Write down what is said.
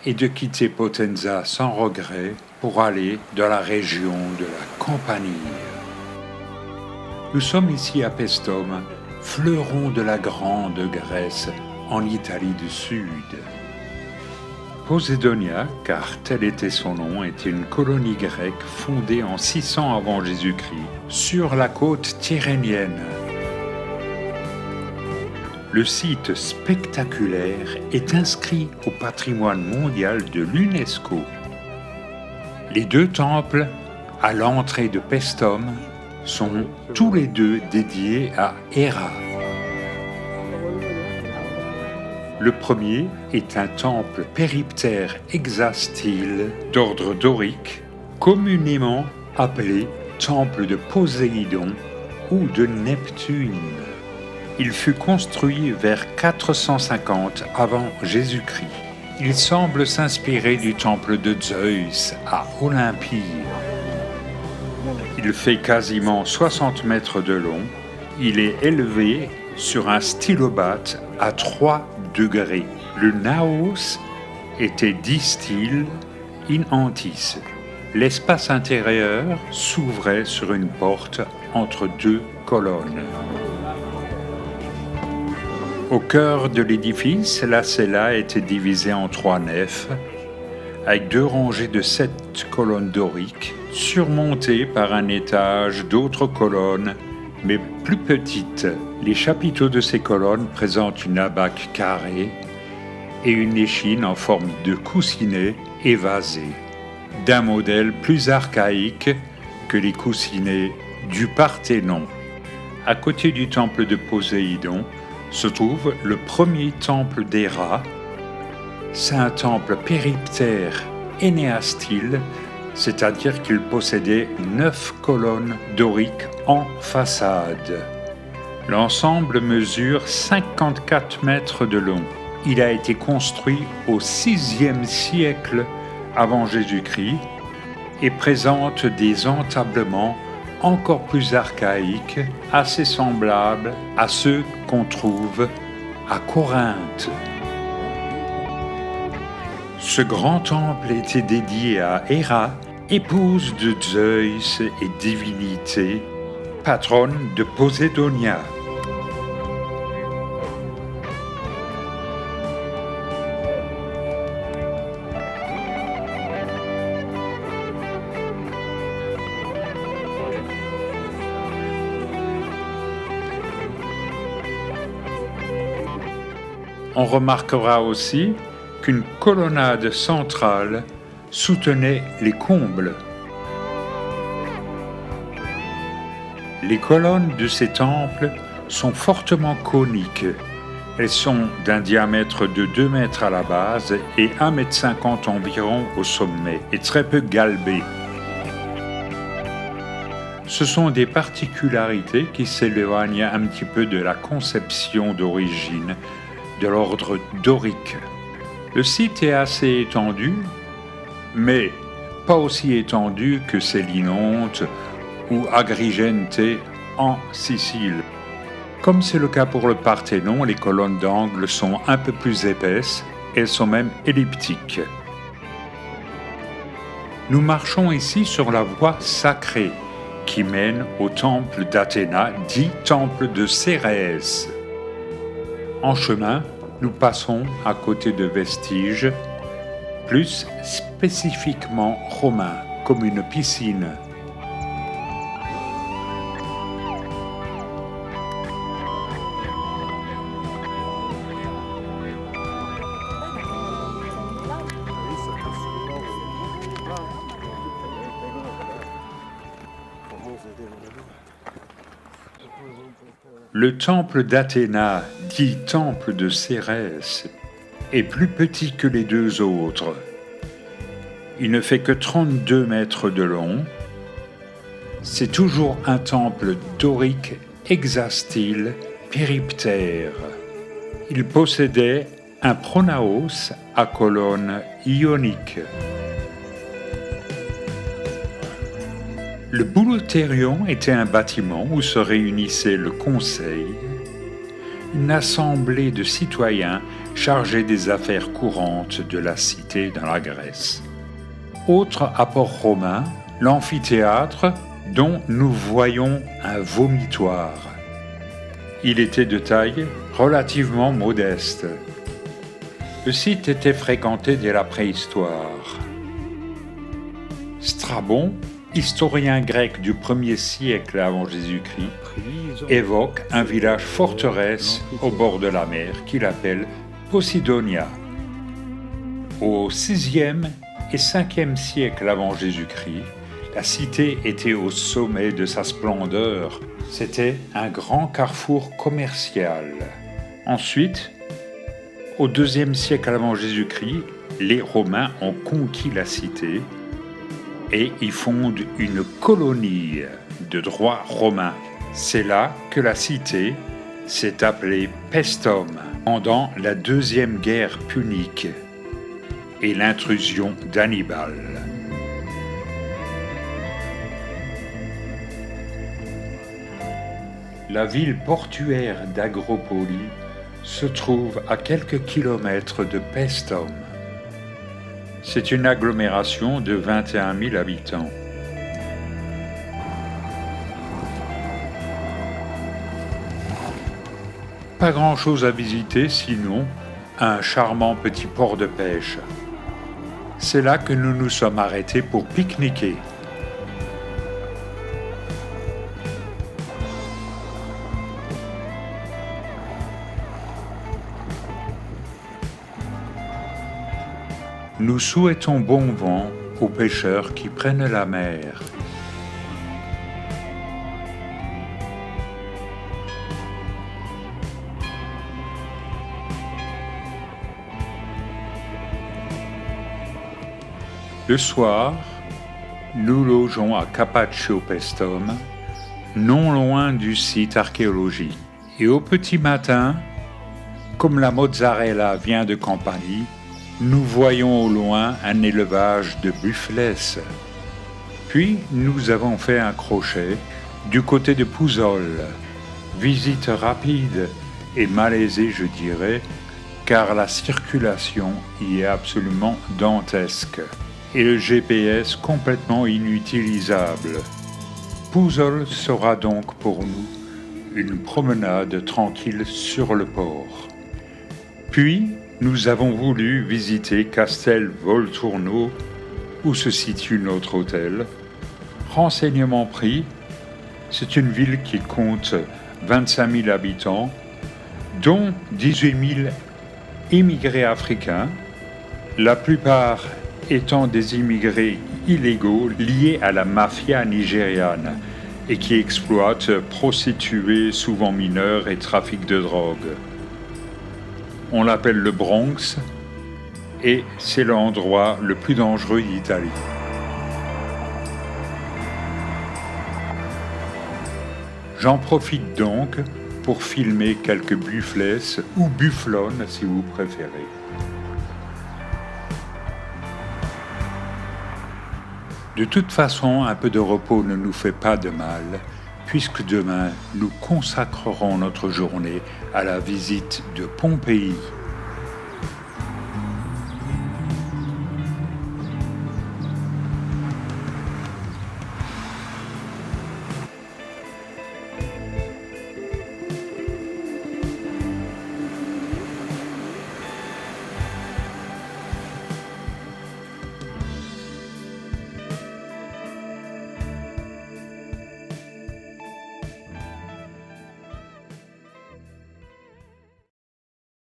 et de quitter Potenza sans regret pour aller dans la région de la Campanie. Nous sommes ici à Paestum, fleuron de la Grande Grèce, en Italie du Sud. Posidonia, car tel était son nom, était une colonie grecque fondée en 600 avant Jésus-Christ sur la côte tyrrhénienne. Le site spectaculaire est inscrit au patrimoine mondial de l'UNESCO. Les deux temples, à l'entrée de Paestum, sont tous les deux dédiés à Héra. Le premier est un temple périptère hexastyle d'ordre dorique, communément appelé temple de Poséidon ou de Neptune. Il fut construit vers 450 avant Jésus-Christ. Il semble s'inspirer du temple de Zeus à Olympie. Il fait quasiment 60 mètres de long. Il est élevé sur un stylobate à 3 degrés. Le naos était distyle in antis. L'espace intérieur s'ouvrait sur une porte entre deux colonnes. Au cœur de l'édifice, la cella était divisée en 3 nefs, avec 2 rangées de 7 colonnes doriques, surmontées par un étage d'autres colonnes, mais plus petites. Les chapiteaux de ces colonnes présentent une abaque carrée et une échine en forme de coussinet évasé, d'un modèle plus archaïque que les coussinets du Parthénon. À côté du temple de Poséidon se trouve le premier temple d'Héra. C'est un temple périptère énéastyle, c'est-à-dire qu'il possédait 9 colonnes doriques en façade. L'ensemble mesure 54 mètres de long. Il a été construit au VIe siècle avant Jésus-Christ et présente des entablements encore plus archaïques, assez semblables à ceux qu'on trouve à Corinthe. Ce grand temple était dédié à Héra, épouse de Zeus et divinité, patronne de Posidonia. On remarquera aussi qu'une colonnade centrale soutenait les combles. Les colonnes de ces temples sont fortement coniques. Elles sont d'un diamètre de 2 mètres à la base et 1,50 m environ au sommet, et très peu galbées. Ce sont des particularités qui s'éloignent un petit peu de la conception d'origine de l'ordre dorique. Le site est assez étendu, mais pas aussi étendu que Sélinonte ou Agrigente en Sicile. Comme c'est le cas pour le Parthénon, les colonnes d'angle sont un peu plus épaisses, elles sont même elliptiques. Nous marchons ici sur la voie sacrée qui mène au temple d'Athéna, dit temple de Cérès. En chemin, nous passons à côté de vestiges, plus spécifiquement romains, comme une piscine. Le temple d'Athéna, dit temple de Cérès, est plus petit que les 2 autres. Il ne fait que 32 mètres de long. C'est toujours un temple dorique hexastyle périptère. Il possédait un pronaos à colonnes ioniques. Le Boulotérion était un bâtiment où se réunissait le conseil, une assemblée de citoyens chargés des affaires courantes de la cité dans la Grèce. Autre apport romain, l'amphithéâtre dont nous voyons un vomitoire. Il était de taille relativement modeste. Le site était fréquenté dès la préhistoire. Strabon, historien grec du 1er siècle avant Jésus-Christ, évoque un village forteresse au bord de la mer qu'il appelle Posidonia. Au 6e et 5e siècle avant Jésus-Christ, la cité était au sommet de sa splendeur. C'était un grand carrefour commercial. Ensuite, au 2e siècle avant Jésus-Christ, les Romains ont conquis la cité et y fondent une colonie de droit romain. C'est là que la cité s'est appelée Paestum pendant la Deuxième Guerre punique et l'intrusion d'Hannibal. La ville portuaire d'Agropoli se trouve à quelques kilomètres de Paestum. C'est une agglomération de 21 000 habitants. Pas grand-chose à visiter sinon un charmant petit port de pêche. C'est là que nous nous sommes arrêtés pour pique-niquer. Nous souhaitons bon vent aux pêcheurs qui prennent la mer. Le soir, nous logeons à Capaccio Paestum, non loin du site archéologique. Et au petit matin, comme la mozzarella vient de Campanie, nous voyons au loin un élevage de buffles. Puis nous avons fait un crochet du côté de Pouzzoles. Visite rapide et malaisée, je dirais, car la circulation y est absolument dantesque et le GPS complètement inutilisable. Pouzzoles sera donc pour nous une promenade tranquille sur le port. Puis, nous avons voulu visiter Castel Volturno, où se situe notre hôtel. Renseignements pris, c'est une ville qui compte 25 000 habitants, dont 18 000 immigrés africains, la plupart étant des immigrés illégaux liés à la mafia nigériane et qui exploitent prostituées, souvent mineures, et trafic de drogue. On l'appelle le Bronx et c'est l'endroit le plus dangereux d'Italie. J'en profite donc pour filmer quelques buffles ou bufflonnes si vous préférez. De toute façon, un peu de repos ne nous fait pas de mal, puisque demain, nous consacrerons notre journée à la visite de Pompéi.